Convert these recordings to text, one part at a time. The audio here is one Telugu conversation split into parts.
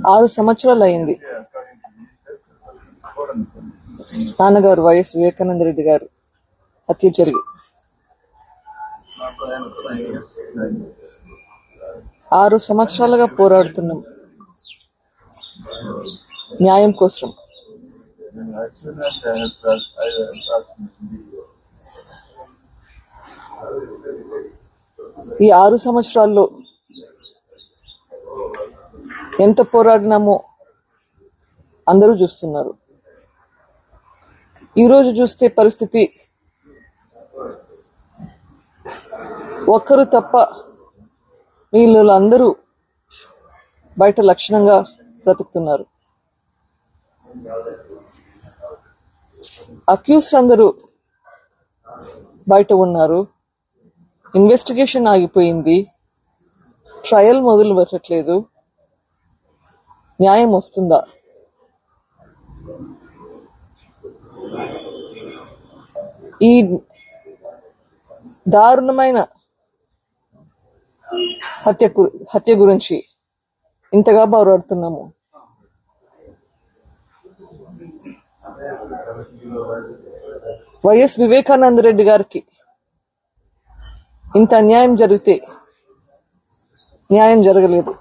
6 సంవత్సరాలు అయింది నాన్నగారు వైఎస్ వివేకానంద రెడ్డి గారు హత్య జరిగి. 6 సంవత్సరాలుగా పోరాడుతున్నాం న్యాయం కోసం. ఈ 6 సంవత్సరాల్లో ఎంత పోరాడినామో అందరూ చూస్తున్నారు. ఈరోజు చూస్తే పరిస్థితి ఒక్కరు తప్ప వీళ్ళందరూ బయట లక్షణంగా బ్రతుకుతున్నారు. అక్యూస్ అందరూ బయట ఉన్నారు. ఇన్వెస్టిగేషన్ ఆగిపోయింది. ట్రయల్ మొదలు పెట్టట్లేదు. న్యాయం వస్తుందా? ఈ దారుణమైన హత్య గురించి ఇంతగా పోరాడుతున్నాము. వైఎస్ వివేకానంద రెడ్డి గారికి ఇంత అన్యాయం జరిగితే న్యాయం జరగలేదు.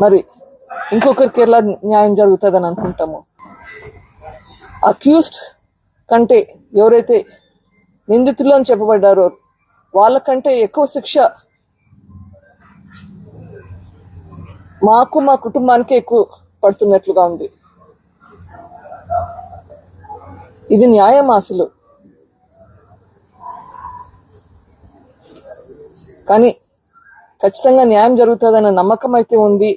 మరి ఇంకొకరికి ఎలా న్యాయం జరుగుతుందని అనుకుంటాము? అక్యూస్డ్ కంటే ఎవరైతే నిందితులు అని చెప్పబడ్డారో వాళ్ళకంటే ఎక్కువ శిక్ష మాకు మా కుటుంబానికే ఎక్కువ పడుతున్నట్లుగా ఉంది. ఇది న్యాయం అసలు? కానీ ఖచ్చితంగా న్యాయం జరుగుతుందన్న నమ్మకం అయితే ఉంది.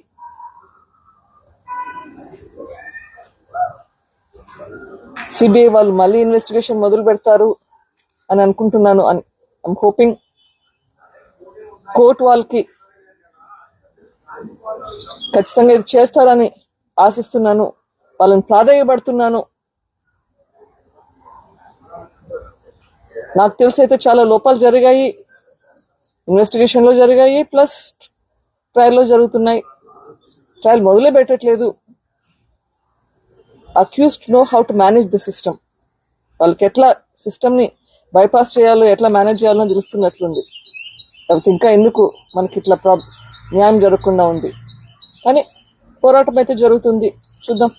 సిబిఐ వాళ్ళు మళ్ళీ ఇన్వెస్టిగేషన్ మొదలు పెడతారు అని అనుకుంటున్నాను. ఐఎమ్ హోపింగ్ కోర్టు వాళ్ళకి ఖచ్చితంగా ఇది చేస్తారని ఆశిస్తున్నాను. వాళ్ళని ప్రాధాన్యపడుతున్నాను. నాకు తెలిసి అయితే చాలా లోపాలు జరిగాయి, ఇన్వెస్టిగేషన్ లో జరిగాయి, ప్లస్ ట్రయల్లో జరుగుతున్నాయి. ట్రయల్ మొదలే పెట్టట్లేదు. Accused know how to manage the system. వాళ్ళకి ఎట్లా సిస్టమ్ ని బైపాస్ చేయాలో, ఎట్లా మేనేజ్ చేయాలో తెలుస్తున్నట్లుంది. కాబట్టి ఇంకా ఎందుకు మనకి ఇట్లా న్యాయం జరగకుండా ఉంది. కానీ పోరాటం అయితే జరుగుతుంది. చూద్దాం.